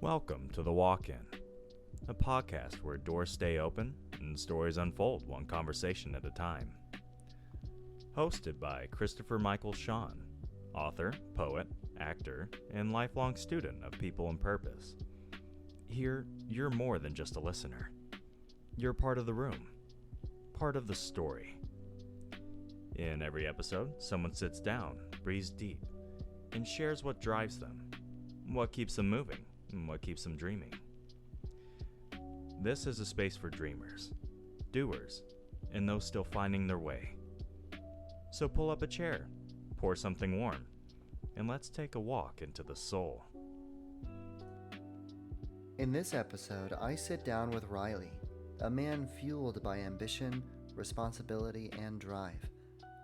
Welcome to The Walk-In, a podcast where doors stay open and stories unfold one conversation at a time. Hosted by Christopher Michael Sean, author, poet, actor, and lifelong student of people and purpose. Here, you're more than just a listener. You're part of the room, part of the story. In every episode, someone sits down, breathes deep, and shares what drives them, what keeps them moving, and what keeps them dreaming. This is a space for dreamers, doers, and those still finding their way. So pull up a chair, pour something warm, and let's take a walk into the soul. In this episode, I sit down with Riley, a man fueled by ambition, responsibility, and drive.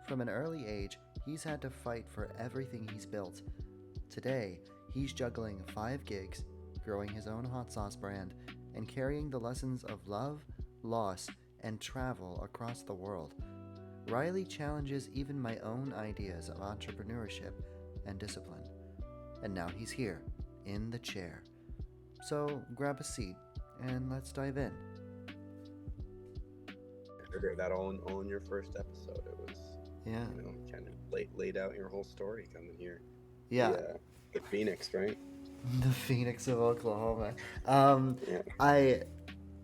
From an early age, he's had to fight for everything he's built. Today, he's juggling 5 gigs, growing his own hot sauce brand, and carrying the lessons of love, loss, and travel across the world. Riley challenges even my own ideas of entrepreneurship and discipline. And now he's here, in the chair. So grab a seat, and let's dive in. That on your first episode, it was, kind of laid out your whole story coming here. Yeah. The Phoenix, right? The Phoenix of Oklahoma. Yeah.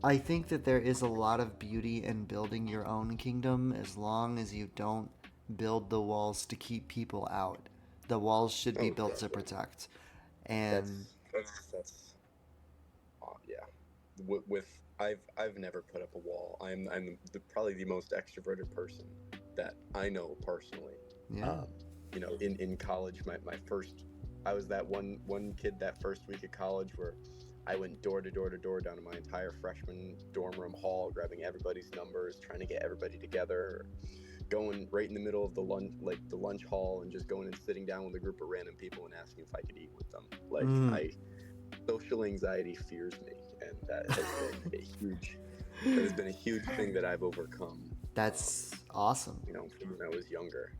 I think that there is a lot of beauty in building your own kingdom as long as you don't build the walls to keep people out. The walls should be built to protect. And that's yeah. I've never put up a wall. I'm probably the most extroverted person that I know personally. yeah. In college, my first, I was that one kid that first week of college where I went door to door down to my entire freshman dorm room hall, grabbing everybody's numbers, trying to get everybody together, going right in the middle of the lunch hall and just going and sitting down with a group of random people and asking if I could eat with them. Social anxiety fears me, and that has been a huge thing that I've overcome. That's awesome. From when I was younger.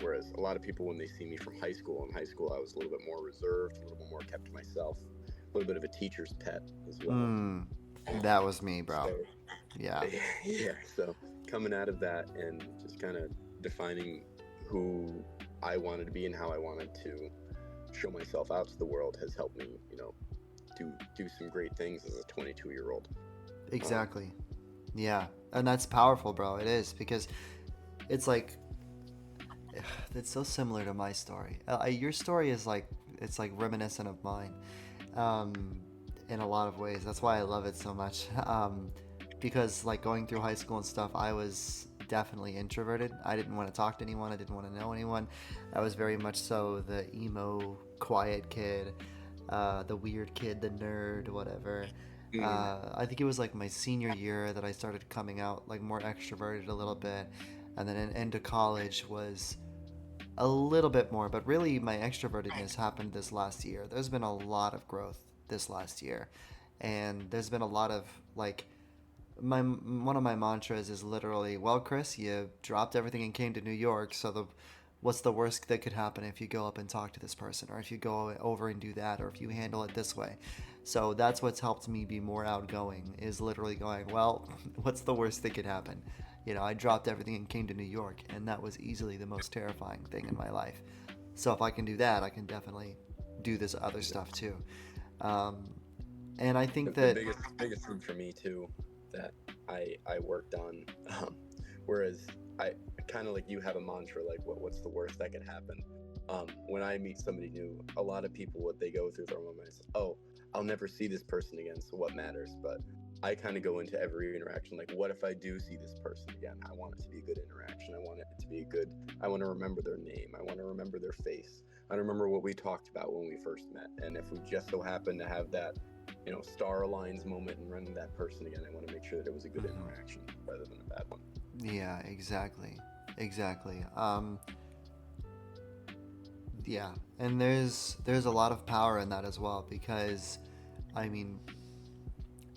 Whereas a lot of people, when they see me from high school, I was a little bit more reserved, a little bit more kept to myself, a little bit of a teacher's pet as well. That was me, bro. So, yeah. Yeah. So coming out of that and just kind of defining who I wanted to be and how I wanted to show myself out to the world has helped me, do some great things as a 22-year-old. Exactly. Yeah. And that's powerful, bro. It is, because it's like, it's so similar to my story. Your story is it's reminiscent of mine, in a lot of ways. That's why I love it so much. Because going through high school and stuff, I was definitely introverted. I didn't want to talk to anyone. I didn't want to know anyone. I was very much so the emo, quiet kid, the weird kid, the nerd, whatever. I think it was my senior year that I started coming out more extroverted a little bit, and then into college was a little bit more, but really my extrovertedness happened this last year. There's been a lot of growth this last year, and there's been a lot of one of my mantras is literally, well, Chris, you dropped everything and came to New York, so what's the worst that could happen if you go up and talk to this person, or if you go over and do that, or if you handle it this way? So that's what's helped me be more outgoing, is literally going, well, what's the worst that could happen? I dropped everything and came to New York, and that was easily the most terrifying thing in my life. So if I can do that, I can definitely do this other stuff too. And I think that the biggest thing for me too that I worked on, whereas I kind of you have a mantra, what's the worst that could happen? When I meet somebody new, a lot of people, what they go through their minds, oh, I'll never see this person again, so what matters? But I kind of go into every interaction what if I do see this person again? I want it to be a good interaction. I want it to be I want to remember their name. I want to remember their face. I remember what we talked about when we first met. And if we just so happen to have that, star aligns moment and run into that person again, I want to make sure that it was a good interaction rather than a bad one. Yeah, exactly. Yeah, and there's a lot of power in that as well, because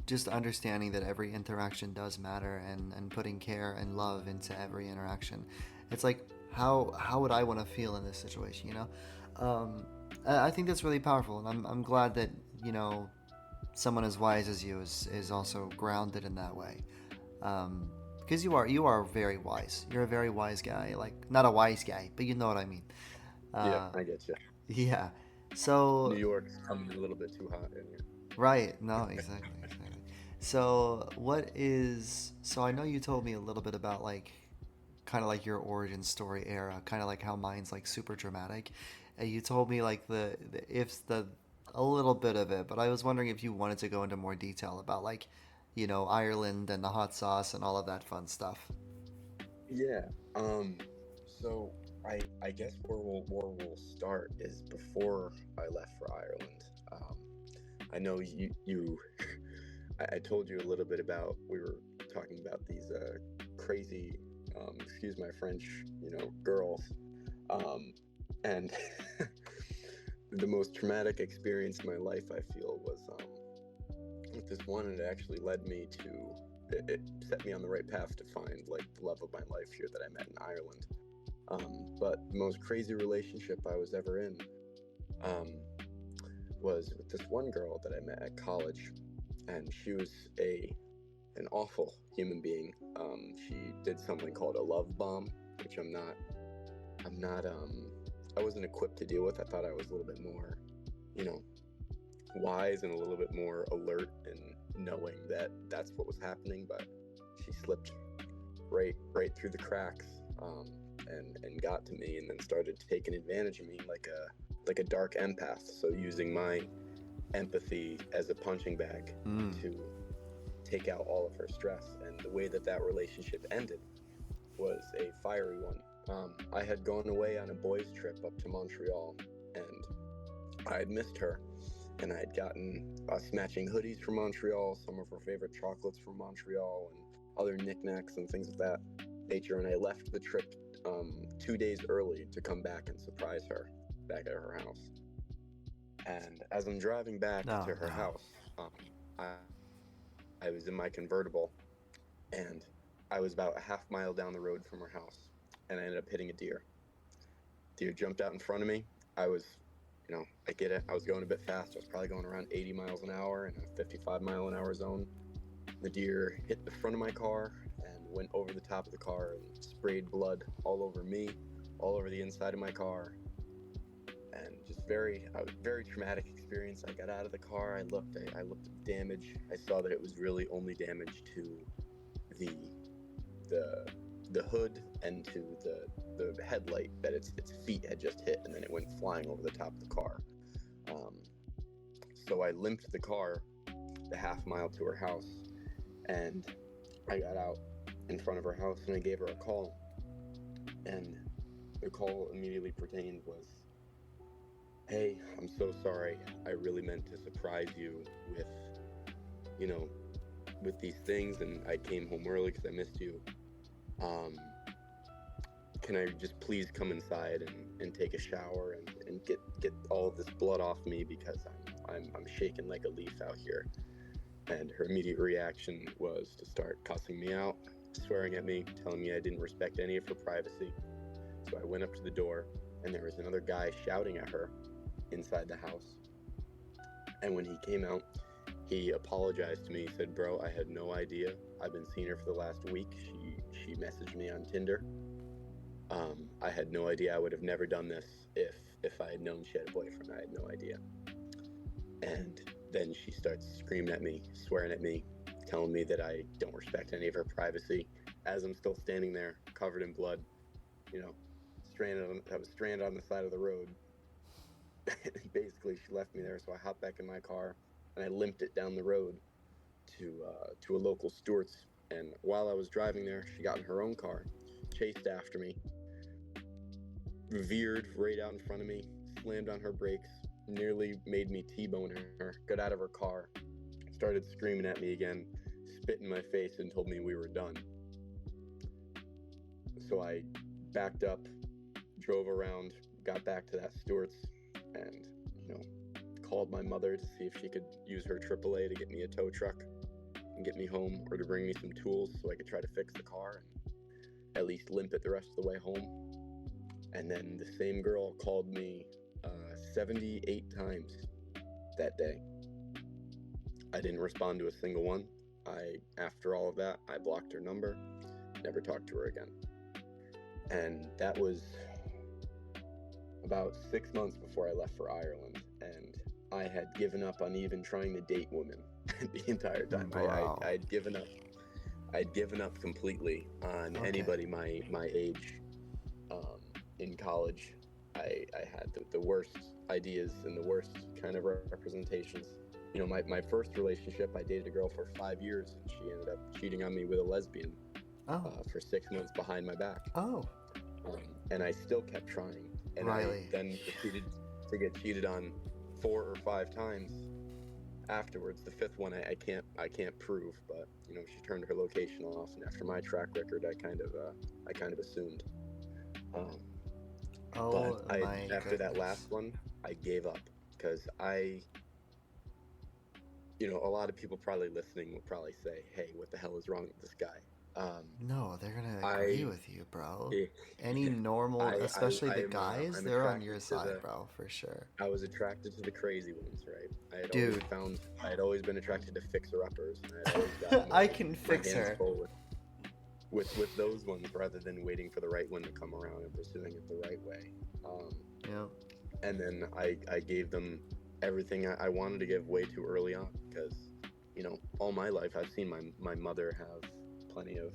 just understanding that every interaction does matter, and putting care and love into every interaction. It's how would I want to feel in this situation, I think that's really powerful, and I'm glad that someone as wise as you is also grounded in that way. Because you are very wise. You're a very wise guy. Like, not a wise guy, but you know what I mean. Yeah, Uh, I get you. yeah. New So, York's coming a little bit too hot in here. right. No, exactly, exactly. So I know you told me a little bit about like kind of like your origin story era, kind of like how mine's like super dramatic. And you told me like the ifs, the a little bit of it, but I was wondering if you wanted to go into more detail about like, Ireland and the hot sauce and all of that fun stuff. Yeah. So I guess where we'll start is before I left for Ireland. I know you I told you a little bit about we were talking about these crazy excuse my French, girls. And the most traumatic experience in my life I feel was with this one, and it actually led me to it set me on the right path to find like the love of my life here that I met in Ireland. But the most crazy relationship I was ever in um, was with this one girl that I met at college, and she was an awful human being. She did something called a love bomb, which I'm not I wasn't equipped to deal with. I thought I was a little bit more, you know, wise and a little bit more alert and knowing that that's what was happening, but she slipped right through the cracks, and got to me, and then started taking advantage of me like a dark empath. So using my empathy as a punching bag Mm. to take out all of her stress. And the way that relationship ended was a fiery one. I had gone away on a boys' trip up to Montreal, and I had missed her, and I had gotten us matching hoodies from Montreal, some of her favorite chocolates from Montreal, and other knickknacks and things of that nature. And I left the trip 2 days early to come back and surprise her back at her house. And as I'm driving back No, to her no. house, I, I was in my convertible, and I was about a half mile down the road from her house, and I ended up hitting a deer. Deer jumped out in front of me. I was, I get it. I was going a bit fast. I was probably going around 80 miles an hour in a 55-mile-an-hour zone. The deer hit the front of my car and went over the top of the car and sprayed blood all over me, all over the inside of my car, and just very traumatic experience. I got out of the car. I looked at the damage. I saw that it was really only damage to the the the hood and to the headlight that its feet had just hit, and then it went flying over the top of the car. Um, so I limped the car the half mile to her house, and I got out in front of her house and I gave her a call, and the call immediately pertained was, "Hey, I'm so sorry. I really meant to surprise you with, you know, with these things, and I came home early because I missed you. Um, can I just please come inside and take a shower and get all of this blood off me because I'm shaking like a leaf out here." And her immediate reaction was to start cussing me out, swearing at me, telling me I didn't respect any of her privacy. So I went up to the door, and there was another guy shouting at her inside the house. And when he came out, he apologized to me. He said, "Bro, I had no idea. I've been seeing her for the last week. She messaged me on Tinder. I had no idea. I would have never done this if I had known she had a boyfriend. I had no idea." And then she starts screaming at me, swearing at me, telling me that I don't respect any of her privacy. As I'm still standing there, covered in blood, you know, I was stranded on the side of the road. Basically, she left me there, so I hopped back in my car and I limped it down the road to a local Stewart's. And while I was driving there, she got in her own car, chased after me, veered right out in front of me, slammed on her brakes, nearly made me T-bone her, got out of her car, started screaming at me again, spit in my face, and told me we were done. So I backed up, drove around, got back to that Stewart's, and, called my mother to see if she could use her AAA to get me a tow truck and get me home, or to bring me some tools so I could try to fix the car and at least limp it the rest of the way home. And then the same girl called me 78 times that day. I didn't respond to a single one. After all of that, I blocked her number, never talked to her again. And that was about 6 months before I left for Ireland, and I had given up on even trying to date women the entire time. Wow. I'd given up. I'd given up completely on anybody my age. In college, I had the worst ideas and the worst kind of representations. You know, my first relationship, I dated a girl for 5 years, and she ended up cheating on me with a lesbian for 6 months behind my back. And I still kept trying. And Riley. I then proceeded to get cheated on 4 or 5 times afterwards. The fifth one I can't prove, but you know, she turned her location off, and after my track record, I kind of assumed. After that last one, I gave up because a lot of people probably listening will probably say, "Hey, what the hell is wrong with this guy?" No, they're gonna agree with you, bro. Any normal, especially the guys, they're on your side, bro, for sure. I was attracted to the crazy ones, right? I had always been attracted to fixer-uppers, and I had always gotten I can fix her. With those ones, rather than waiting for the right one to come around and pursuing it the right way. And then I gave them everything I wanted to give way too early on, because you know, all my life I've seen my mother have plenty of,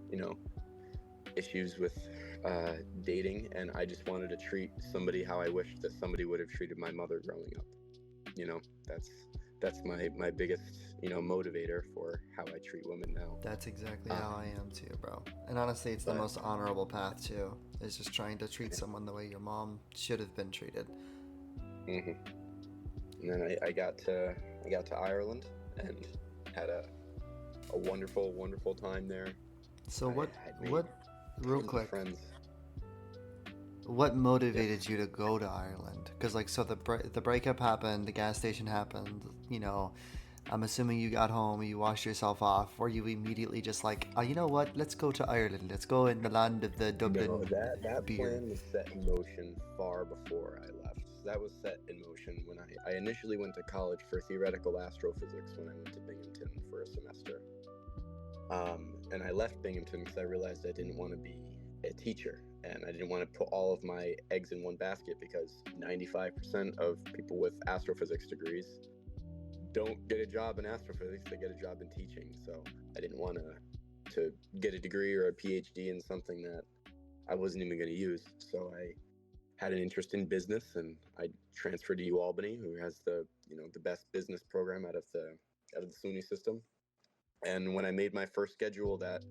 you know, issues with dating, and I just wanted to treat somebody how I wished that somebody would have treated my mother growing up. You know, that's my biggest, you know, motivator for how I treat women now. That's exactly how I am too, bro. And honestly, it's the most honorable path too, is just trying to treat someone the way your mom should have been treated. Mm-hmm. And then I got to Ireland and had a wonderful time there. So real quick, friends. What motivated you to go to Ireland? Because so the breakup happened, the gas station happened, you know, I'm assuming you got home, you washed yourself off, or you immediately just like, oh, you know what, let's go to Ireland, let's go in the land of the Dublin that beer. plan was set in motion far before I left. That was set in motion when I initially went to college for theoretical astrophysics when I went to Binghamton for a semester. And I left Binghamton because I realized I didn't want to be a teacher, and I didn't want to put all of my eggs in one basket, because 95% of people with astrophysics degrees don't get a job in astrophysics, they get a job in teaching. So I didn't want to get a degree or a PhD in something that I wasn't even going to use. So I had an interest in business, and I transferred to UAlbany, who has the best business program out of the SUNY system. And when I made my first schedule that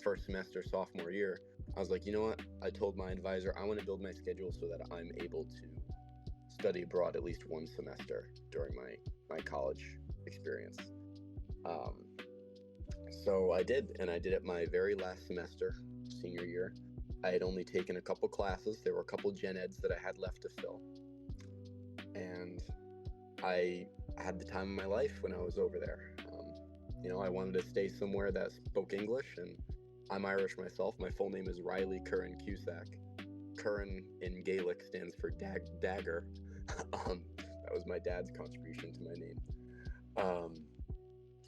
first semester sophomore year, I was like, you know what? I told my advisor I want to build my schedule so that I'm able to study abroad at least one semester during my college experience. So I did, and I did it my very last semester, senior year. I had only taken a couple classes. There were a couple gen eds that I had left to fill. And I had the time of my life when I was over there. I wanted to stay somewhere that spoke English, and I'm Irish myself. My full name is Riley Curran Cusack. Curran in Gaelic stands for dagger. That was my dad's contribution to my name,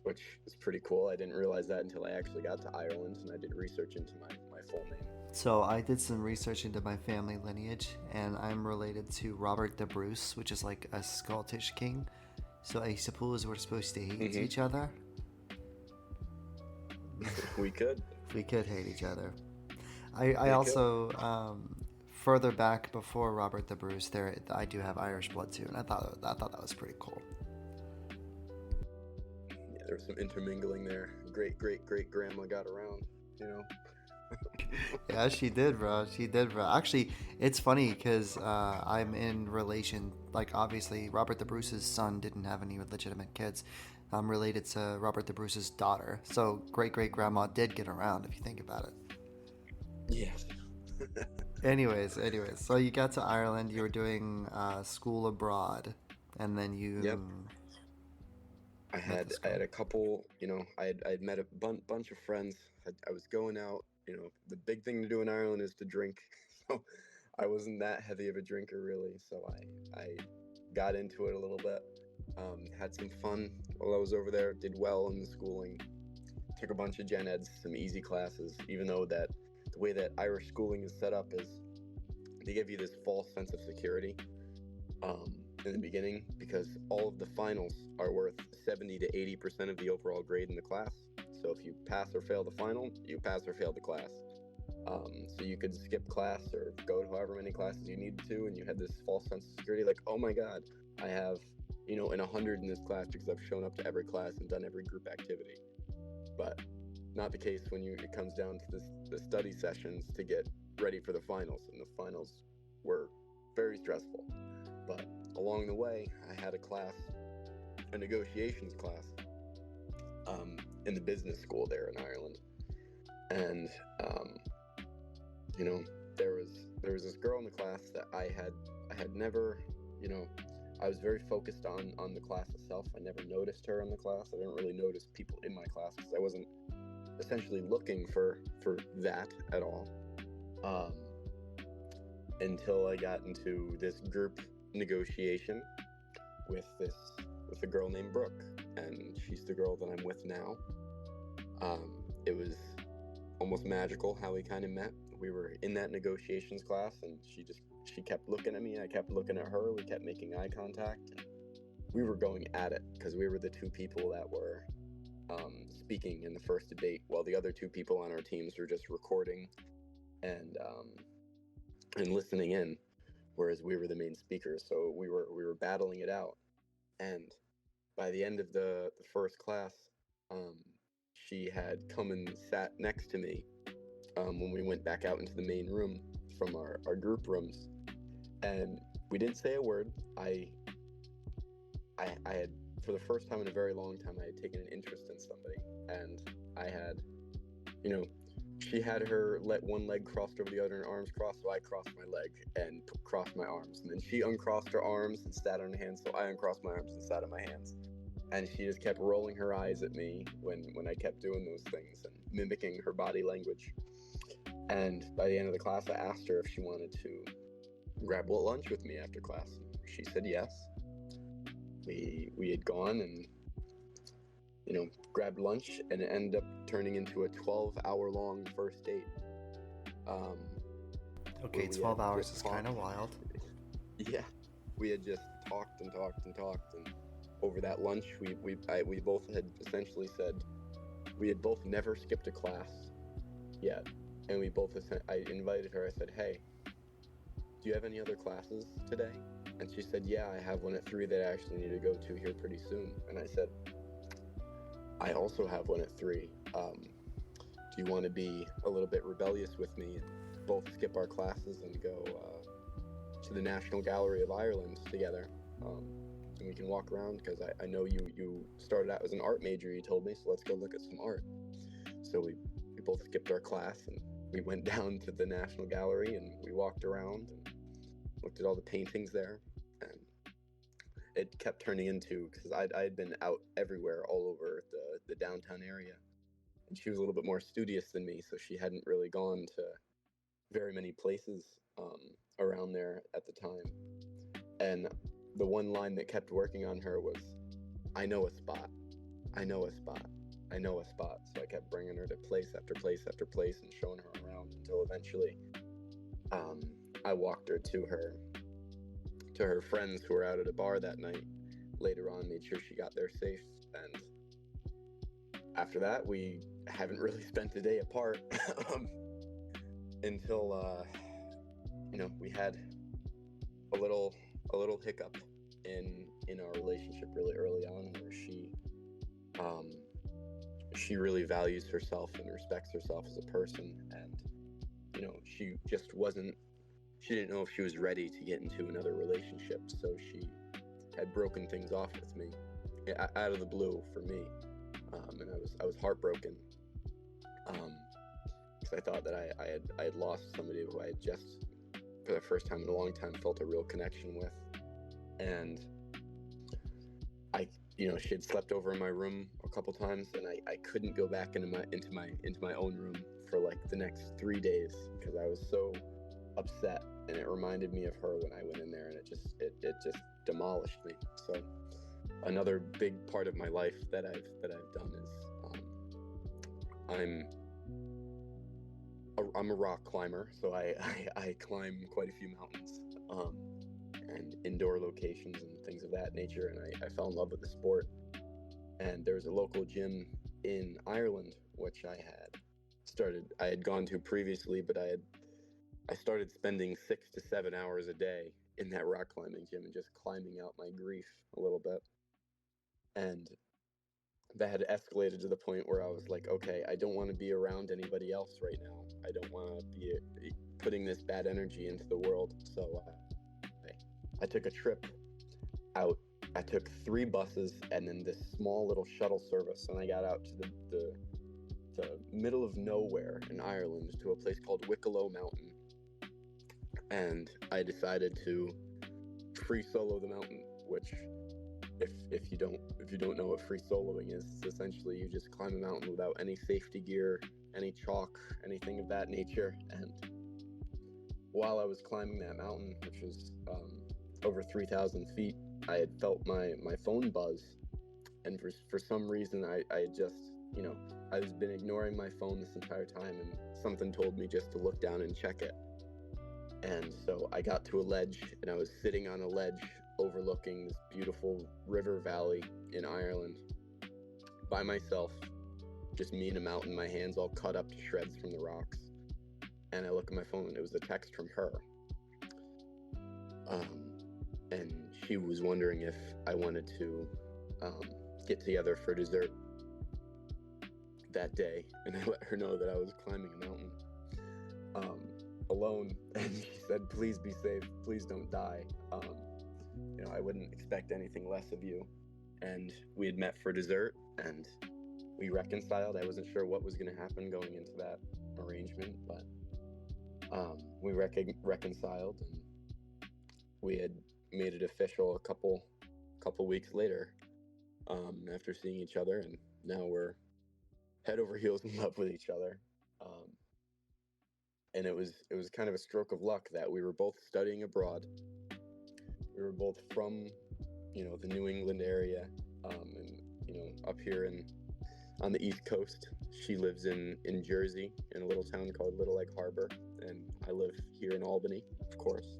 which is pretty cool. I didn't realize that until I actually got to Ireland, and I did research into my full name. So I did some research into my family lineage, and I'm related to Robert the Bruce, which is like a Scottish king. So I suppose we're supposed to hate each other. We could hate each other. I also further back before Robert the Bruce, I do have Irish blood too, and I thought that was pretty cool. Yeah, there was some intermingling there. Great grandma got around, you know. Yeah, she did, bro. Actually, it's funny because I'm in relation, like, obviously Robert the Bruce's son didn't have any legitimate kids. I'm related to Robert the Bruce's daughter, so great grandma did get around if you think about it. Yes. anyways, so you got to Ireland, you were doing school abroad, and then you. Yep. I had a couple, I had met a bunch of friends. I was going out. The big thing to do in Ireland is to drink. So I wasn't that heavy of a drinker really. So I got into it a little bit. Had some fun while I was over there, did well in the schooling, took a bunch of gen eds, some easy classes, even though that the way that Irish schooling is set up is they give you this false sense of security in the beginning, because all of the finals are worth 70 to 80% of the overall grade in the class. So if you pass or fail the final, you pass or fail the class. So you could skip class or go to however many classes you needed to, and you had this false sense of security, like, oh my God, I have, an 100 in this class because I've shown up to every class and done every group activity. But not the case when it comes down to the study sessions to get ready for the finals, and the finals were very stressful. But along the way, I had a negotiations class, in the business school there in Ireland, and there was this girl in the class that I had never, I was very focused on the class itself. I never noticed her in the class. I didn't really notice people in my class because I wasn't essentially looking for that at all, until I got into this group negotiation with a girl named Brooke, and she's the girl that I'm with now. It was almost magical how we kind of met. We were in that negotiations class, and she kept looking at me. I kept looking at her. We kept making eye contact. And we were going at it because we were the two people that were speaking in the first debate, while the other two people on our teams were just recording and listening in, whereas we were the main speakers. So we were battling it out. And by the end of the first class, she had come and sat next to me when we went back out into the main room from our group rooms, and we didn't say a word. I had, for the first time in a very long time, I had taken an interest in somebody, and I had, she had her one leg crossed over the other and arms crossed, so I crossed my leg and crossed my arms, and then she uncrossed her arms and sat on her hands, so I uncrossed my arms and sat on my hands. And she just kept rolling her eyes at me when I kept doing those things and mimicking her body language. And by the end of the class, I asked her if she wanted to grab lunch with me after class. She said yes. We had gone and, grabbed lunch, and it ended up turning into a 12-hour-long first date. Okay, 12 hours is kind of wild. Yeah, we had just talked and talked and talked, and over that lunch, we both had essentially said we had both never skipped a class yet, and I invited her. I said, "Hey, do you have any other classes today?" And she said, "Yeah, I have one at 3 that I actually need to go to here pretty soon." And I said, "I also have one at 3. Do you want to be a little bit rebellious with me and both skip our classes and go to the National Gallery of Ireland together? And we can walk around, because I know you started out as an art major, you told me, so let's go look at some art." So we both skipped our class, and we went down to the National Gallery, and we walked around and looked at all the paintings there. And it kept turning into, because I had been out everywhere all over the downtown area, and she was a little bit more studious than me, so she hadn't really gone to very many places around there at the time. And the one line that kept working on her was, "I know a spot, I know a spot, I know a spot." So I kept bringing her to place after place after place and showing her around, until eventually I walked her to her friends who were out at a bar that night. Later on, made sure she got there safe, and after that, we haven't really spent a day apart until we had a little hiccup in our relationship really early on, where she really values herself and respects herself as a person, and she didn't know if she was ready to get into another relationship, so she had broken things off with me out of the blue for me, and I was heartbroken, because I thought that I had lost somebody who I had just, for the first time in a long time, felt a real connection with. And she had slept over in my room a couple times, and I couldn't go back into my own room for like the next 3 days, because I was so upset, and it reminded me of her when I went in there, and it just demolished me. So another big part of my life that I've done is I'm a rock climber, so I climb quite a few mountains, and indoor locations and things of that nature. And I fell in love with the sport. And there was a local gym in Ireland, which I had gone to previously, but I started spending 6 to 7 hours a day in that rock climbing gym and just climbing out my grief a little bit. And that had escalated to the point where I was like, okay, I don't want to be around anybody else right now. I don't want to be putting this bad energy into the world. So I took a trip out. I took 3 buses and then this small little shuttle service, and I got out to the middle of nowhere in Ireland to a place called Wicklow Mountain. And I decided to free solo the mountain, which if you don't know what free soloing is, it's essentially you just climb a mountain without any safety gear, any chalk, anything of that nature. And while I was climbing that mountain, which was over 3,000 feet, I had felt my phone buzz, and for some reason I just, I was been ignoring my phone this entire time, and something told me just to look down and check it. And so I got to a ledge, and I was sitting on a ledge overlooking this beautiful river valley in Ireland by myself, just me and a mountain, my hands all cut up to shreds from the rocks. And I look at my phone, and it was a text from her. And she was wondering if I wanted to get together for dessert that day. And I let her know that I was climbing a mountain alone. And she said, please be safe. Please don't die. I wouldn't expect anything less of you. And we had met for dessert, and we reconciled. I wasn't sure what was going to happen going into that arrangement, but we reconciled, and we had made it official a couple weeks later, after seeing each other, and now we're head over heels in love with each other. And it was kind of a stroke of luck that we were both studying abroad. We were both from, the New England area, and up here on the East Coast. She lives in Jersey, in a little town called Little Egg Harbor, and I live here in Albany, of course.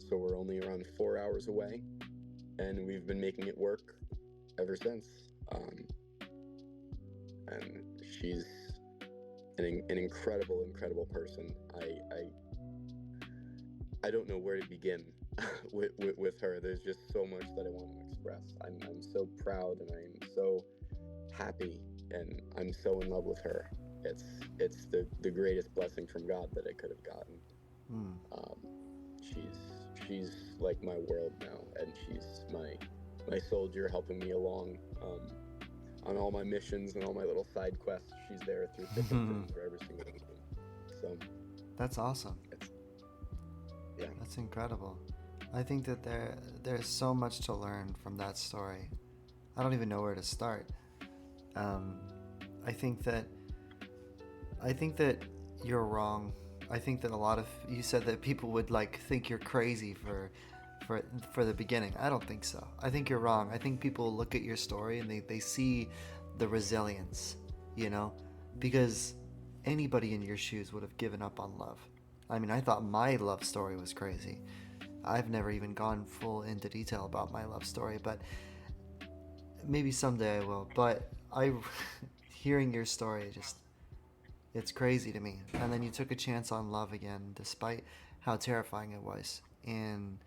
So we're only around 4 hours away, and we've been making it work ever since. And she's an incredible person. I don't know where to begin with her. There's just so much that I want to express. I'm so proud, and I'm so happy, and I'm so in love with her. It's the greatest blessing from God that I could have gotten. She's like my world now, and she's my soldier, helping me along on all my missions and all my little side quests. She's there through thick and thin for every single one. So that's awesome. Yeah, that's incredible. I think that there's so much to learn from that story. I don't even know where to start. I think that you're wrong. I think that you said that people would think you're crazy for the beginning. I don't think so. I think you're wrong. I think people look at your story and they see the resilience, because anybody in your shoes would have given up on love. I mean, I thought my love story was crazy. I've never even gone full into detail about my love story, but maybe someday I will. But hearing your story, it's crazy to me. And then you took a chance on love again, despite how terrifying it was. And,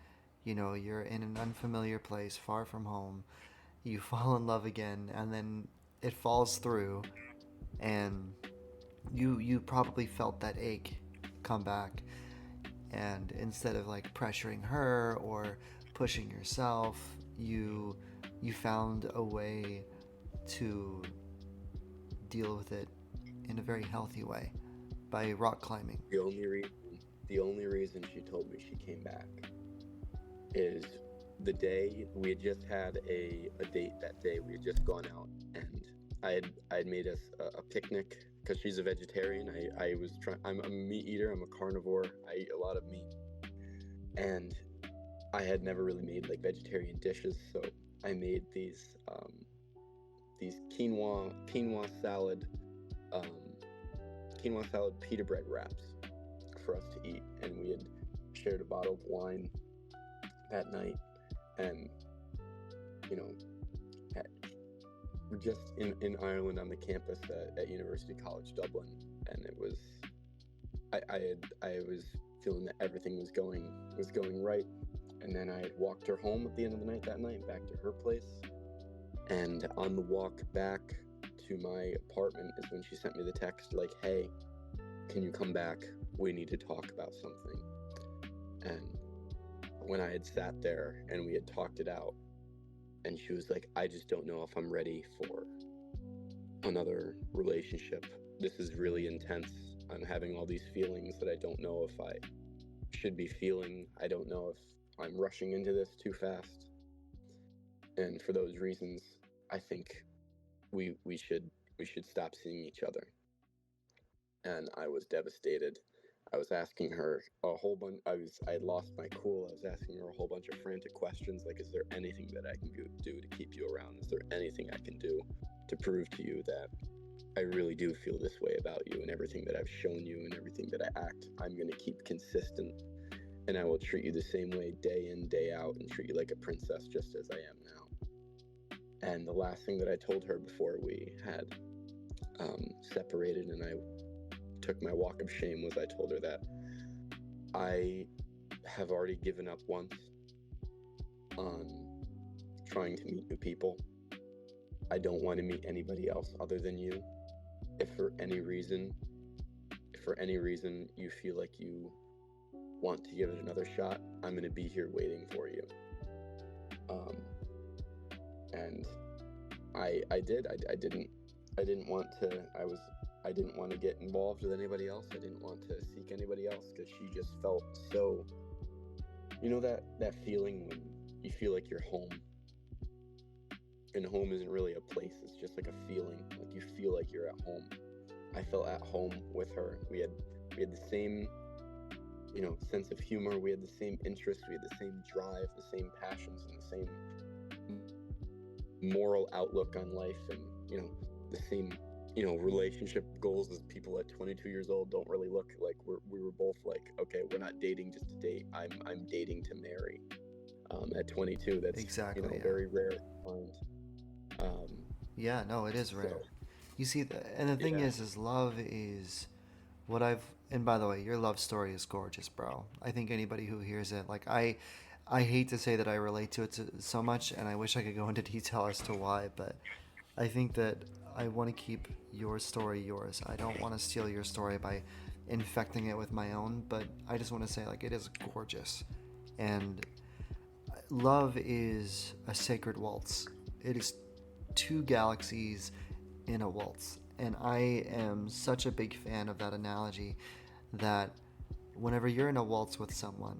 you're in an unfamiliar place, far from home. You fall in love again, and then it falls through. And you probably felt that ache come back. And instead of pressuring her or pushing yourself, you found a way to deal with it in a very healthy way by rock climbing. The only reason she told me she came back is the day we had just had a date. That day we had just gone out, and I had made us a picnic because she's a vegetarian. I'm a meat eater. I'm a carnivore. I eat a lot of meat, and I had never really made vegetarian dishes, so I made these quinoa salad pita bread wraps for us to eat, and we had shared a bottle of wine that night, and you know, we're just in Ireland on the campus at University College Dublin, and it was I was feeling that everything was going right, and then I walked her home at the end of the night that night back to her place, and on the walk back to my apartment is when she sent me the text like, "Hey, can you come back? We need to talk about something." And when I had sat there and we had talked it out, and she was like, "I just don't know if I'm ready for another relationship. This is really intense. I'm having all these feelings that I don't know if I should be feeling. I don't know if I'm rushing into this too fast. And for those reasons, I think we should stop seeing each other." And I was devastated. I was asking her a whole bunch. I had lost my cool. I was asking her a whole bunch of frantic questions, like, "Is there anything that I can do to keep you around? Is there anything I can do to prove to you that I really do feel this way about you, and everything that I've shown you and everything that I act, I'm going to keep consistent, and I will treat you the same way day in, day out, and treat you like a princess just as I am now." And the last thing that I told her before we had separated and I took my walk of shame was I told her that I have already given up once on trying to meet new people. I don't want to meet anybody else other than you. If for any reason you feel like you want to give it another shot, I'm going to be here waiting for you. And I did. I didn't want to get involved with anybody else. I didn't want to seek anybody else, because she just felt so, that feeling when you feel like you're home. And home isn't really a place, it's just like a feeling, like you feel like you're at home. I felt at home with her. We had the same, sense of humor. We had the same interests. We had the same drive, the same passions, and the same moral outlook on life, and the same relationship goals as people at 22 years old don't really look like. We were both like, okay, we're not dating just to date. I'm dating to marry. At 22, that's Exactly. Yeah. very rare to find. Yeah, no, it is rare. You see, and the thing is love is what and by the way, your love story is gorgeous, bro. I think anybody who hears it, like, I hate to say that I relate to it so much, and I wish I could go into detail as to why, but I think that I want to keep your story yours. I don't want to steal your story by infecting it with my own, but I just want to say, like, it is gorgeous. And love is a sacred waltz. It is two galaxies in a waltz. And I am such a big fan of that analogy, that whenever you're in a waltz with someone,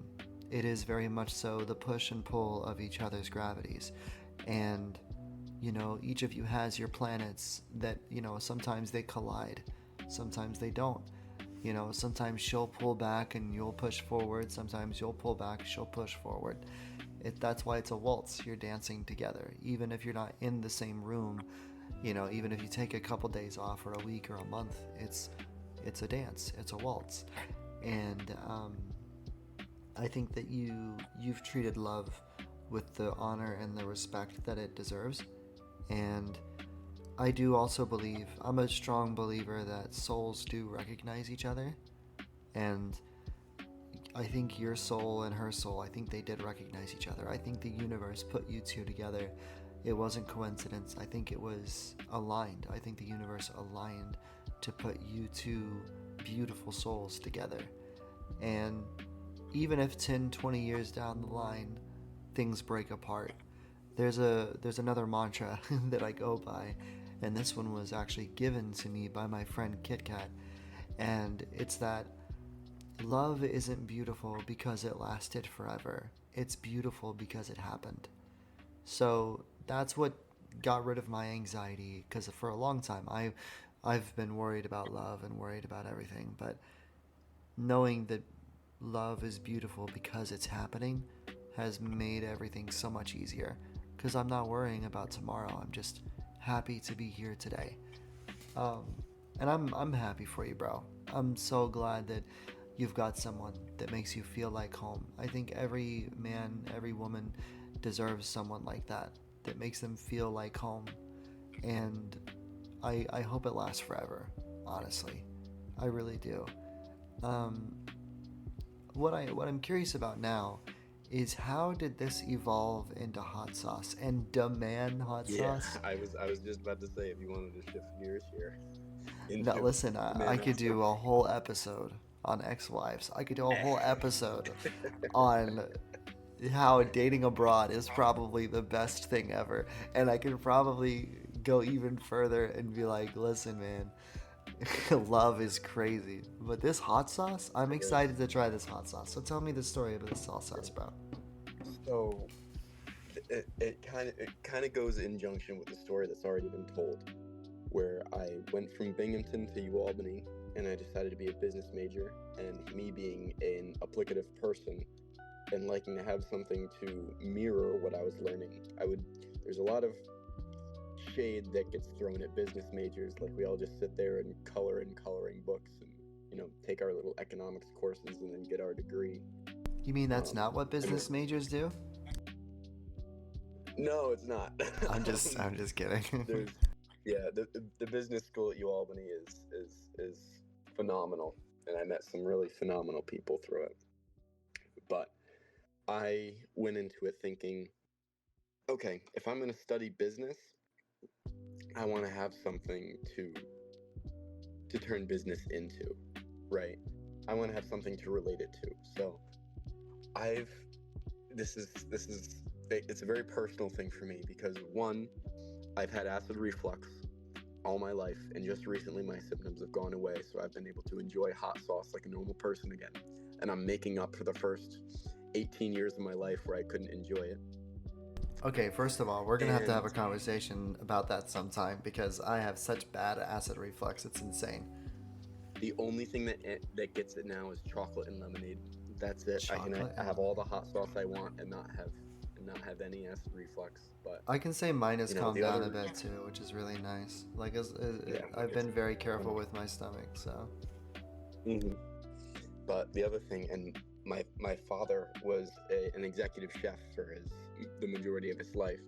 it is very much so the push and pull of each other's gravities. And each of you has your planets that, sometimes they collide, sometimes they don't. Sometimes she'll pull back and you'll push forward, sometimes you'll pull back, she'll push forward. That's why it's a waltz. You're dancing together, even if you're not in the same room. Even if you take a couple days off, or a week, or a month, it's a dance, it's a waltz. And I think that you've treated love with the honor and the respect that it deserves. And I do also believe, I'm a strong believer that souls do recognize each other. And I think your soul and her soul, I think they did recognize each other. I think the universe put you two together. It wasn't coincidence. I think it was aligned. I think the universe aligned to put you two beautiful souls together. And even if 10, 20 years down the line, things break apart, there's another mantra that I go by, and this one was actually given to me by my friend Kit Kat, and it's that love isn't beautiful because it lasted forever. It's beautiful because it happened. So that's what got rid of my anxiety, because for a long time I've been worried about love and worried about everything, but knowing that love is beautiful because it's happening has made everything so much easier. because I'm not worrying about tomorrow. I'm just happy to be here today. And I'm happy for you, bro. I'm so glad that you've got someone that makes you feel like home. I think every man, every woman deserves someone like that makes them feel like home. And I hope it lasts forever, honestly. I really do. Um, what I'm curious about now is, how did this evolve into hot sauce and demand hot Yeah, sauce? I was just about to say, if you wanted to shift gears here No, into listen, I demand could hot do sauce. a whole episode on ex-wives. I could do a whole episode on how dating abroad is probably the best thing ever. And I could probably go even further and be like, listen, man, love is crazy. But this hot sauce, I'm It is. excited to try this hot sauce. So tell me the story of this hot sauce, bro. So it kind of goes in junction with the story that's already been told, where I went from Binghamton to UAlbany, and I decided to be a business major. And me being an applicative person and liking to have something to mirror what I was learning, there's a lot of shade that gets thrown at business majors. Like, we all just sit there and color in coloring books and, take our little economics courses and then get our degree. You mean that's not what I mean, business majors do? no, it's not. I'm just kidding. There's yeah, the business school at UAlbany is phenomenal, and I met some really phenomenal people through it. But I went into it thinking, okay, if I'm going to study business, I want to have something to turn business into, right? I want to have something to relate it to. So I've this is it's a very personal thing for me, because one, I've had acid reflux all my life, and just recently my symptoms have gone away, so I've been able to enjoy hot sauce like a normal person again. And I'm making up for the first 18 years of my life where I couldn't enjoy it. Okay, first of all, we're gonna have to have a And conversation about that sometime, because I have such bad acid reflux. It's insane. the only thing that gets it now is chocolate and lemonade. That's it. Chocolate I and have all the hot sauce I want and not have any acid reflux. But I can say mine has calmed the down a other bit too, which is really nice. Like, yeah, I've been very careful with my stomach, so. hmm But the other thing, and my father was an executive chef for the majority of his life,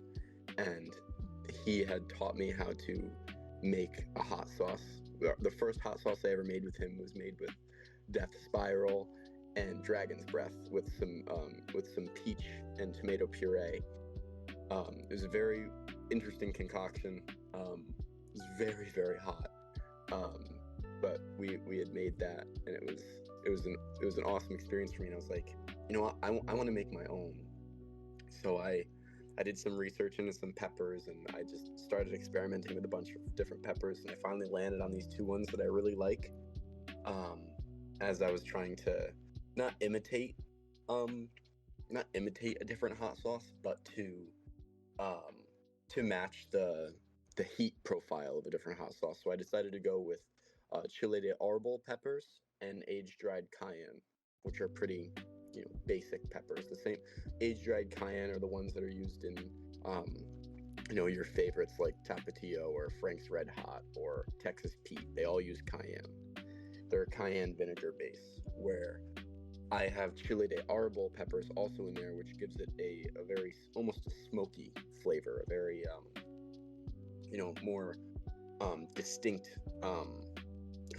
and he had taught me how to make a hot sauce. The first hot sauce I ever made with him was made with Death Spiral and Dragon's Breath with some peach and tomato puree. It was a very interesting concoction. It was very, very hot. But we had made that, and it was an awesome experience for me. And I was like, you know what, I want to make my own. So I did some research into some peppers, and I just started experimenting with a bunch of different peppers, and I finally landed on these two ones that I really like. As I was trying to not imitate, not imitate a different hot sauce, but um, to match the heat profile of a different hot sauce. So I decided to go with chile de arbol peppers and aged-dried cayenne, which are pretty, basic peppers. The same aged-dried cayenne are the ones that are used in, your favorites like Tapatio or Frank's Red Hot or Texas Pete. They all use cayenne. They're cayenne vinegar base, where I have chile de arbol peppers also in there, which gives it a very, almost a smoky flavor, a very, more distinct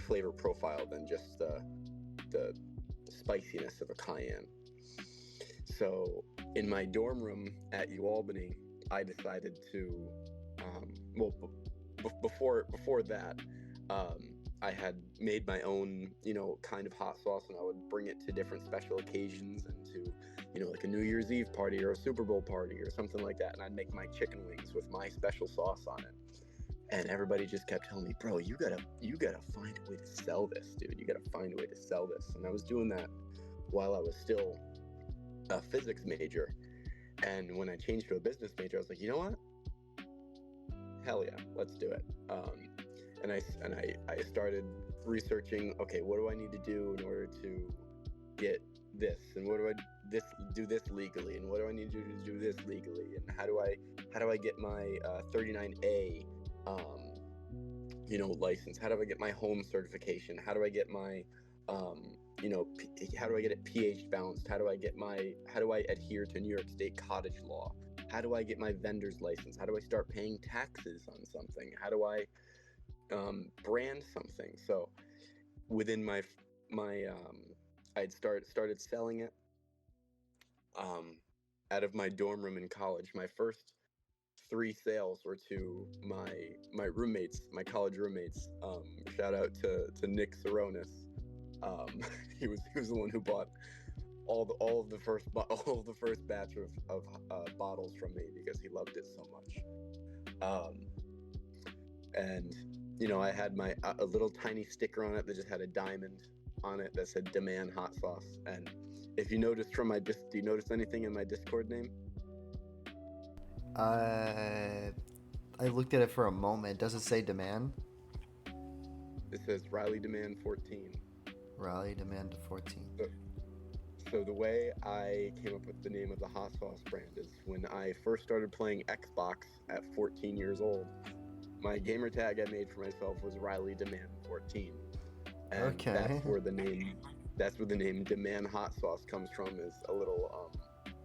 flavor profile than just the spiciness of a cayenne. So in my dorm room at UAlbany, I decided to, before that, I had made my own, kind of hot sauce, and I would bring it to different special occasions and to, like a New Year's Eve party or a Super Bowl party or something like that. And I'd make my chicken wings with my special sauce on it. And everybody just kept telling me, bro, you gotta find a way to sell this, dude. You gotta find a way to sell this. And I was doing that while I was still a physics major. And when I changed to a business major, I was like, you know what? Hell yeah, let's do it. And I started researching, okay, what do I need to do in order to get this, and what do I do this legally, and what do I need to do this legally, and how do I How do I get my 39A license? How do I get my home certification? How do I get my how do I get it pH balanced? How do I adhere to New York State cottage law? How do I get my vendor's license? How do I start paying taxes on something? How do I brand something? So within my I'd started selling it out of my dorm room in college. My first 3 sales were to my roommates, my college roommates. Shout out to Nick Saronis. He was the one who bought all of the first batch of bottles from me because he loved it so much. And I had a little tiny sticker on it that just had a diamond on it that said "Demand Hot Sauce." And if you noticed from do you notice anything in my Discord name? I looked at it for a moment. Does it say demand? It says Riley Demand 14. Riley Demand 14. So the way I came up with the name of the hot sauce brand is when I first started playing Xbox at 14 years old. My gamer tag I made for myself was Riley Demand 14. And Okay. that's where the name Demand Hot Sauce comes from, is a little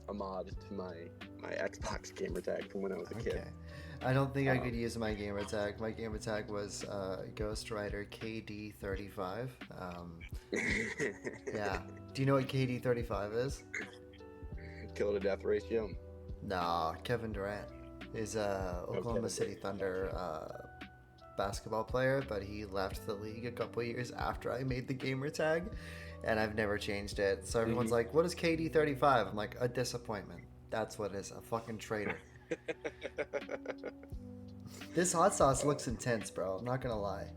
homage to my Xbox gamer tag from when I was a kid. I don't think I could use my gamer tag. My gamer tag was Ghost Rider KD35. Yeah. Do you know what KD35 is? Kill to death ratio? Nah, Kevin Durant is Oklahoma City Thunder basketball player, but he left the league a couple years after I made the gamer tag, and I've never changed it. So everyone's like, what is KD35? I'm like, a disappointment. That's what it is, a fucking traitor. This hot sauce looks intense, bro. I'm not gonna lie.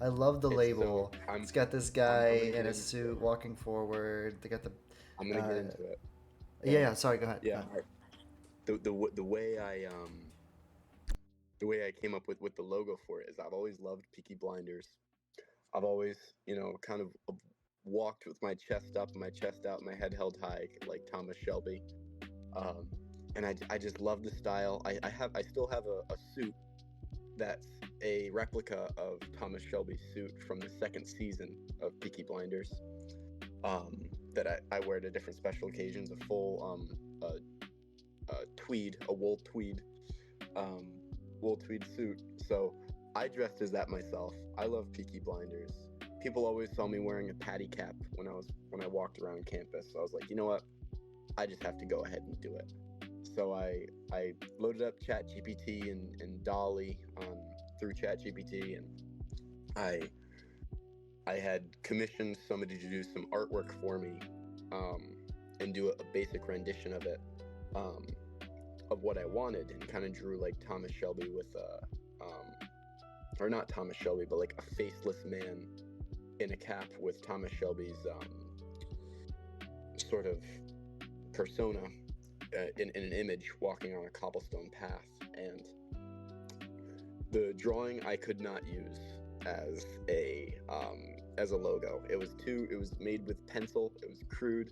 I love the label. It's got this guy in a suit walking forward. They got the. I'm gonna get into it. Yeah. Sorry. Go ahead. Yeah. The way I came up with the logo for it is I've always loved Peaky Blinders. I've always kind of walked with my chest up, my chest out, my head held high like Thomas Shelby. And I just love the style. I still have a suit that's a replica of Thomas Shelby's suit from the second season of Peaky Blinders, that I wear to different special occasions. A full wool tweed suit. So I dressed as that myself. I love Peaky Blinders. People always saw me wearing a patty cap when I walked around campus. So I was like, you know what? I just have to go ahead and do it. So I loaded up ChatGPT and DALL-E through ChatGPT, and I had commissioned somebody to do some artwork for me, and do a basic rendition of it, of what I wanted, and kind of drew like Thomas Shelby with or not Thomas Shelby, but like a faceless man in a cap with Thomas Shelby's sort of persona in an image walking on a cobblestone path. And the drawing I could not use as a logo. It was made with pencil. It was crude.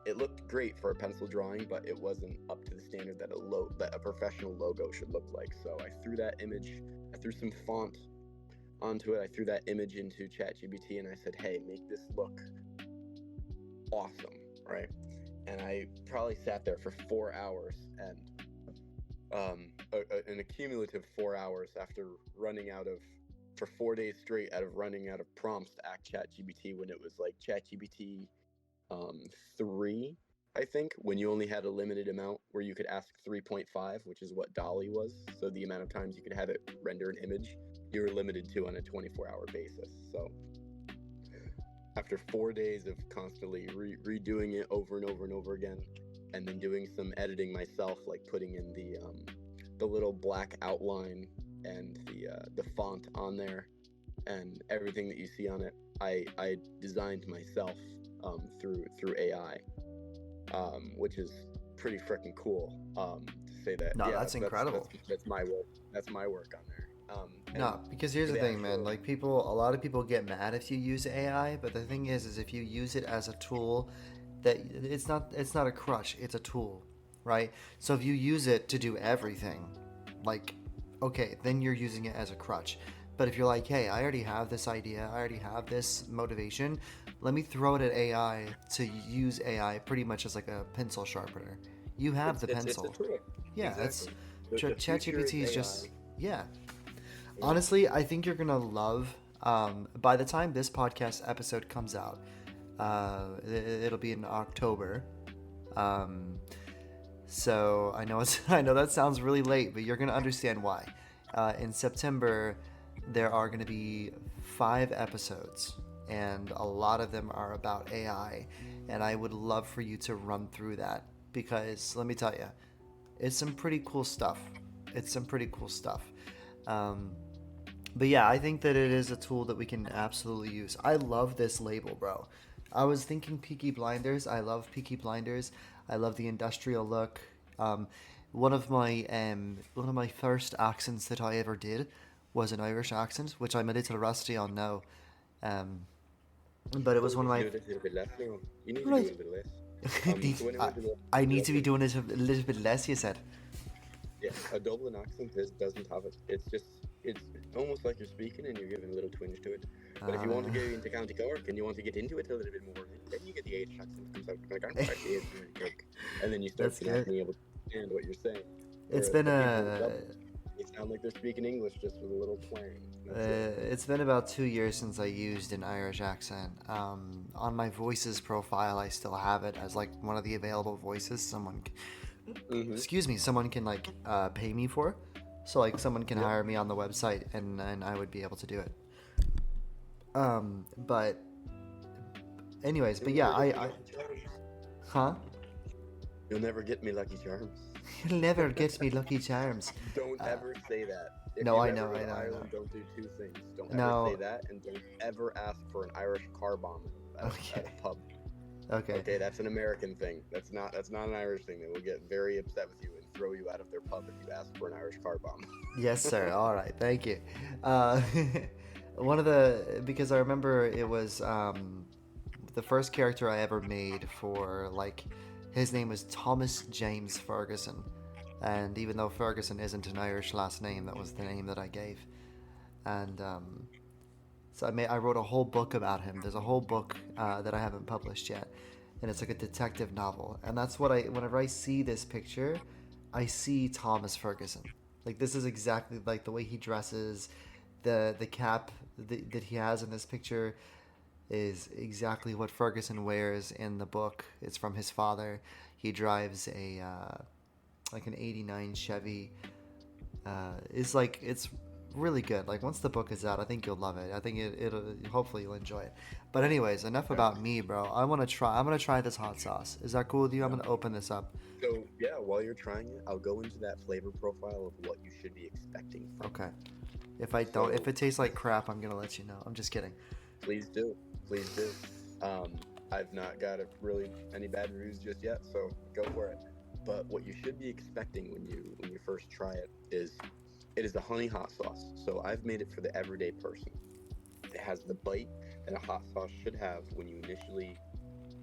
It looked great for a pencil drawing, but it wasn't up to the standard that a professional logo should look like. So I threw that image, I threw some font onto it. I threw that image into ChatGPT and I said, hey, make this look awesome, right? And I probably sat there for 4 hours, and an accumulative 4 hours after for 4 days straight running out of prompts to ask ChatGPT, when it was like ChatGPT 3, I think, when you only had a limited amount where you could ask 3.5, which is what DALL-E was. So the amount of times you could have it render an image, you were limited to on a 24-hour basis. So after 4 days of constantly redoing it over and over and over again, and then doing some editing myself, like putting in the little black outline and the font on there, and everything that you see on it, I designed myself through AI, which is pretty freaking cool. To say that. No, that's incredible. That's my work. That's my work on there. No, because here's the thing, man. Like a lot of people get mad if you use AI, but the thing is if you use it as a tool, that it's not a crutch, it's a tool. right? So if you use it to do everything, like, okay, then you're using it as a crutch. But if you're like, hey, I already have this idea, I already have this motivation, let me throw it at AI to use AI pretty much as like a pencil sharpener. You have the It's a pencil. tool. Yeah, that's Exactly. The future is ChatGPT is AI. just, yeah. Yeah. Honestly, I think you're gonna love. By the time this podcast episode comes out, it'll be in October. Um, so I know I know that sounds really late, but you're gonna understand why. In September, there are gonna be 5 episodes, and a lot of them are about AI. And I would love for you to run through that because let me tell you, it's some pretty cool stuff. It's some pretty cool stuff. Um, but yeah, I think that it is a tool that we can absolutely use. I love this label, bro. I was thinking Peaky Blinders. I love Peaky Blinders. I love the industrial look. Um, one of my first accents that I ever did was an Irish accent, which I'm a little rusty on now. Um, but it Oh, was you one need of to my do it a little bit less now. You need to do right. it a little less. Need- So when I I, went to the I need to be Dublin, doing it a little bit less. You said. yeah, a Dublin accent doesn't have it. It's almost like you're speaking and you're giving a little twinge to it. But if you want to get into County Cork and you want to get into it a little bit more, then you get the Irish accent comes out. Like I'm actually Irish from Cork, and then you start That's good. being able to understand what you're saying. It's Whereas been the people in a Dublin, they sound like they're speaking English just with a little twang. That's it. it's been about 2 years since I used an Irish accent. On my voices profile, I still have it as like one of the available voices. Mm-hmm. Excuse me, someone can like pay me for. So like someone can Yep. hire me on the website, and I would be able to do it. But anyways, but You'll yeah, never get me I Lucky Charms. huh? You'll never get me Lucky Charms. You'll never get me Lucky Charms. Don't ever say that. If No, you I ever know, go I to know, I Ireland, know. don't do two things. Don't No. ever say that, and don't ever ask for an Irish car bomb at Okay. a pub. Okay. Okay, that's an American thing. That's not an Irish thing. They will get very upset with you and throw you out of their pub if you ask for an Irish car bomb. Yes, sir. All right. Thank you. Because I remember it was the first character I ever made for, like, his name was Thomas James Ferguson. And even though Ferguson isn't an Irish last name, that was the name that I gave. And so I wrote a whole book about him. There's a whole book that I haven't published yet. And it's like a detective novel. And that's whenever I see this picture, I see Thomas Ferguson. Like, this is exactly like the way he dresses, the cap that he has in this picture is exactly what Ferguson wears in the book. It's from his father. He drives a like an '89 Chevy. It's really good. Like, once the book is out, I think you'll love it. I think it'll hopefully you'll enjoy it. But anyways, enough about me, bro. I'm gonna try this hot sauce. Is that cool with you? I'm gonna open this up. So yeah, while you're trying it, I'll go into that flavor profile of what you should be expecting from Okay. If it tastes like crap, I'm gonna let you know. I'm just kidding. Please do. Please do. I've not got really any bad reviews just yet, so go for it. But what you should be expecting when you first try it is a honey hot sauce. So I've made it for the everyday person. It has the bite that a hot sauce should have when you initially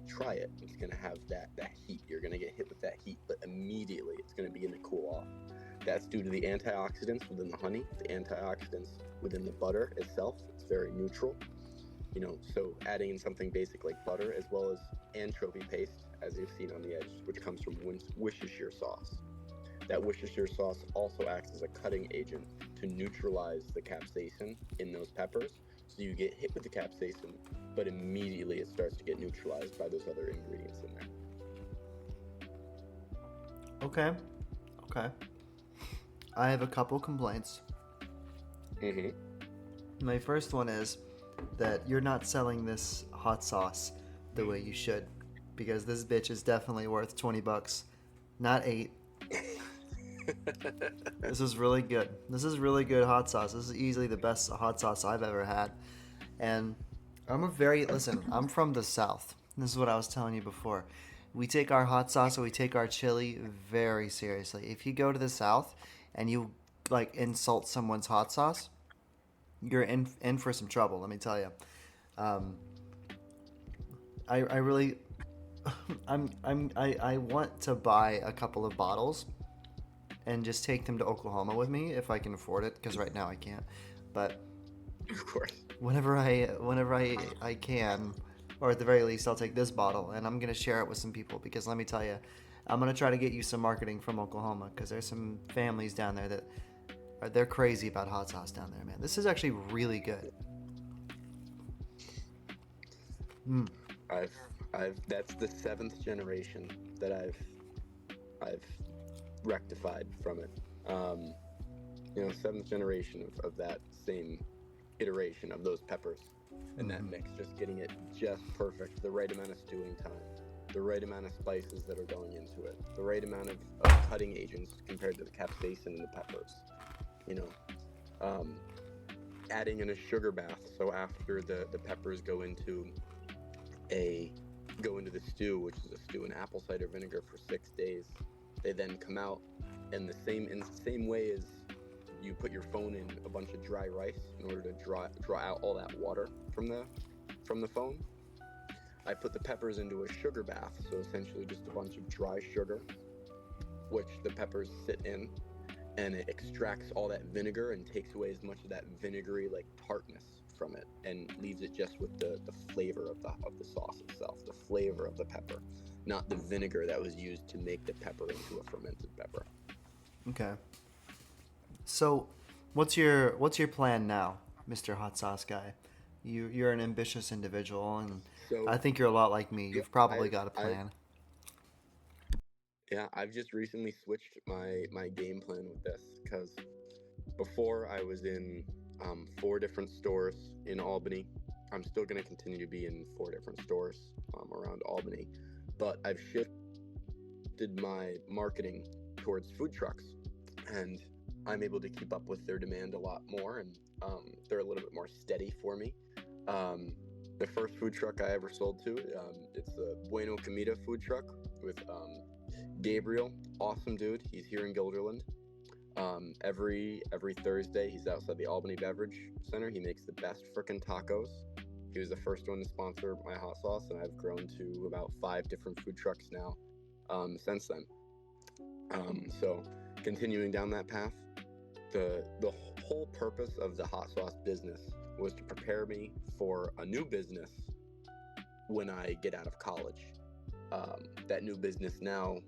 try it. It's gonna have that heat. You're gonna get hit with that heat, but immediately it's gonna begin to cool off. That's due to the antioxidants within the honey, the antioxidants within the butter itself. It's very neutral. So adding in something basic like butter, as well as anchovy paste, as you've seen on the edge, which comes from Worcestershire sauce. That Worcestershire sauce also acts as a cutting agent to neutralize the capsaicin in those peppers. So you get hit with the capsaicin, but immediately it starts to get neutralized by those other ingredients in there. Okay. I have a couple complaints. Mm-hmm. My first one is that you're not selling this hot sauce the way you should, because this bitch is definitely worth $20, not 8. This is really good. This is really good hot sauce. This is easily the best hot sauce I've ever had. And I'm from the South. This is what I was telling you before. We take our hot sauce and we take our chili very seriously. If you go to the South and you like insult someone's hot sauce, you're in for some trouble, let me tell you. I really I want to buy a couple of bottles and just take them to Oklahoma with me if I can afford it, because right now I can't. But Of course. whenever I can, or at the very least, I'll take this bottle and I'm gonna share it with some people, because let me tell you, I'm gonna try to get you some marketing from Oklahoma, because there's some families down there that they're crazy about hot sauce down there, man. This is actually really good. Mm. I've that's the 7th generation that I've rectified from it. 7th generation of that same iteration of those peppers and that mix, just getting it just perfect, the right amount of stewing time, the right amount of spices that are going into it, the right amount of cutting agents compared to the capsaicin and the peppers. Adding in a sugar bath, so after the peppers go into the stew, which is a stew in apple cider vinegar for 6 days, they then come out, and in the same way as you put your phone in a bunch of dry rice in order to draw out all that water from the phone. I put the peppers into a sugar bath, so essentially just a bunch of dry sugar, which the peppers sit in, and it extracts all that vinegar and takes away as much of that vinegary like tartness from it, and leaves it just with the flavor of the sauce itself, the flavor of the pepper, not the vinegar that was used to make the pepper into a fermented pepper. Okay. So, what's your plan now, Mr. Hot Sauce Guy? You're an ambitious individual, and So I think you're a lot like me. You've probably got a plan. I've just recently switched my game plan with this, because before I was in 4 different stores in Albany. I'm still going to continue to be in 4 different stores around Albany, but I've shifted my marketing towards food trucks, and I'm able to keep up with their demand a lot more, and they're a little bit more steady for me. The first food truck I ever sold to, it's the Bueno Comida food truck with Gabriel, awesome dude. He's here in Guilderland. Every Thursday, he's outside the Albany Beverage Center. He makes the best frickin' tacos. He was the first one to sponsor my hot sauce, and I've grown to about 5 different food trucks now since then. So continuing down that path, the whole purpose of the hot sauce business was to prepare me for a new business when I get out of college. That new business now,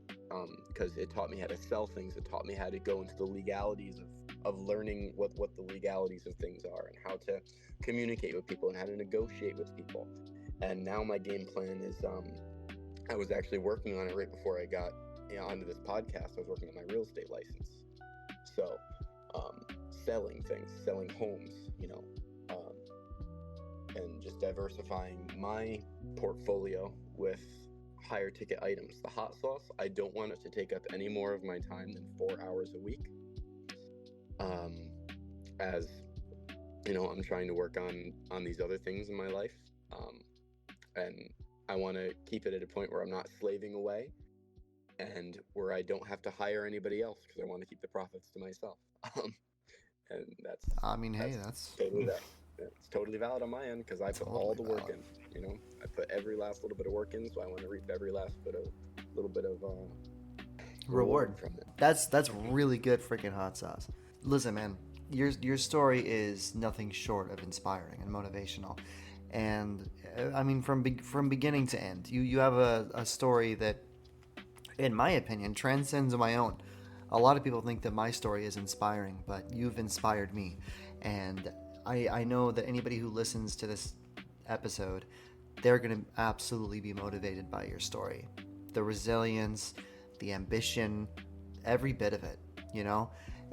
because it taught me how to sell things, it taught me how to go into the legalities of learning what the legalities of things are, and how to communicate with people, and how to negotiate with people. And now my game plan is, I was actually working on it right before I got onto this podcast. I was working on my real estate license. So selling things, selling homes, and just diversifying my portfolio with higher ticket items. The hot sauce, I don't want it to take up any more of my time than 4 hours a week. As I'm trying to work on these other things in my life, and I want to keep it at a point where I'm not slaving away, and where I don't have to hire anybody else, because I want to keep the profits to myself. And That's totally that. It's totally valid on my end, because I put all the work in. I put every last little bit of work in, so I want to reap every last little bit of reward from it. That's really good freaking hot sauce. Listen, man, your story is nothing short of inspiring and motivational, and I mean from beginning to end, you have a story that, in my opinion, transcends my own. A lot of people think that my story is inspiring, but you've inspired me, and I know that anybody who listens to this episode, they're going to absolutely be motivated by your story. The resilience, the ambition, every bit of it,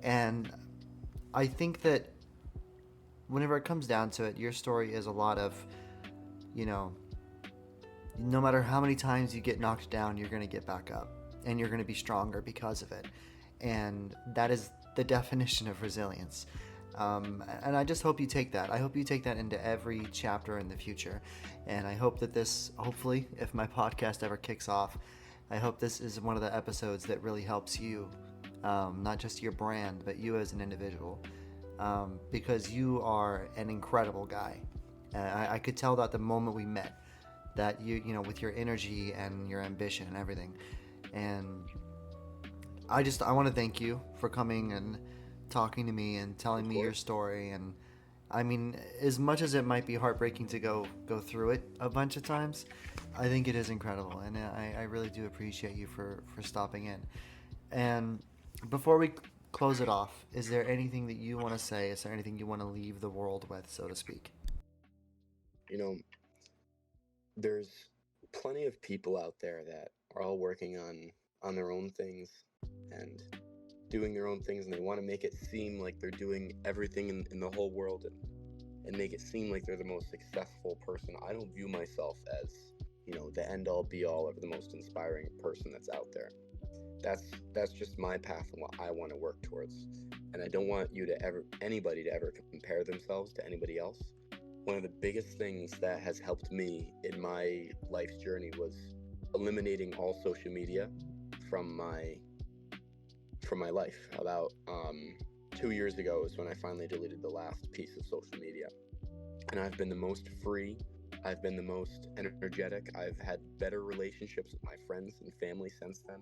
And I think that whenever it comes down to it, your story is a lot of, no matter how many times you get knocked down, you're going to get back up, and you're going to be stronger because of it. And that is the definition of resilience. And I just hope you take that. I hope you take that into every chapter in the future. And I hope that hopefully, if my podcast ever kicks off, I hope this is one of the episodes that really helps you, not just your brand, but you as an individual, because you are an incredible guy. I could tell that the moment we met. that you know, with your energy and your ambition and everything. And I want to thank you for coming and talking to me and telling Of me your course. story. And I mean, as much as it might be heartbreaking to go through it a bunch of times, I think it is incredible, and I really do appreciate you for stopping in. And before we close it off, is there anything that you want to say? Is there anything you want to leave the world with, so to speak? You know, there's plenty of people out there that are all working on their own things and doing their own things, and they want to make it seem like they're doing everything in the whole world, and make it seem like they're the most successful person. I don't view myself as, you know, the end all be all or the most inspiring person that's out there. That's just my path and what I want to work towards. And I don't want anybody to ever compare themselves to anybody else. One of the biggest things that has helped me in my life's journey was eliminating all social media from my life. About 2 years ago is when I finally deleted the last piece of social media, and I've been the most free. I've been the most energetic. I've had better relationships with my friends and family since then.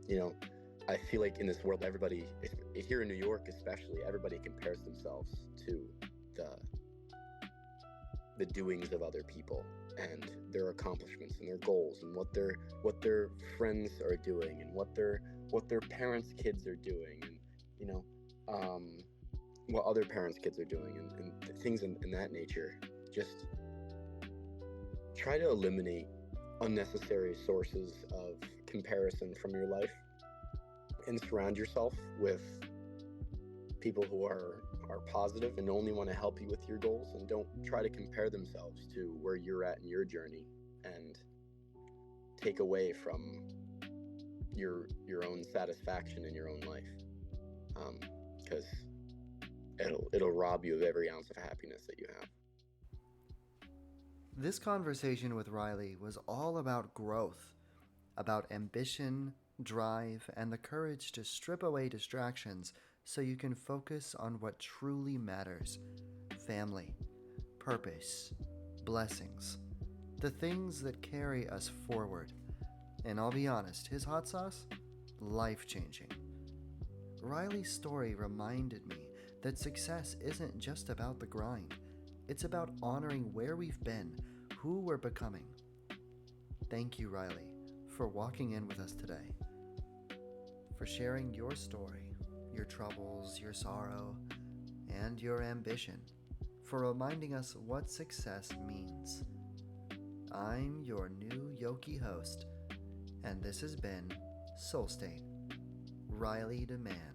You know, I feel like in this world, everybody, here in New York especially, everybody compares themselves to the the doings of other people and their accomplishments and their goals and what their friends are doing and what their parents' kids are doing, and you know, what other parents' kids are doing, and things in that nature. Just try to eliminate unnecessary sources of comparison from your life and surround yourself with people who are positive and only want to help you with your goals, and don't try to compare themselves to where you're at in your journey and take away from your own satisfaction in your own life, because it'll rob you of every ounce of happiness that you have. This conversation with Riley was all about growth, about ambition, drive, and the courage to strip away distractions so you can focus on what truly matters: family, purpose, blessings, the things that carry us forward. And I'll be honest, his hot sauce? Life-changing. Riley's story reminded me that success isn't just about the grind. It's about honoring where we've been, who we're becoming. Thank you, Riley, for walking in with us today, for sharing your story, your troubles, your sorrow, and your ambition, for reminding us what success means. I'm your new Yoki host, and this has been Soul State, Riley Demand.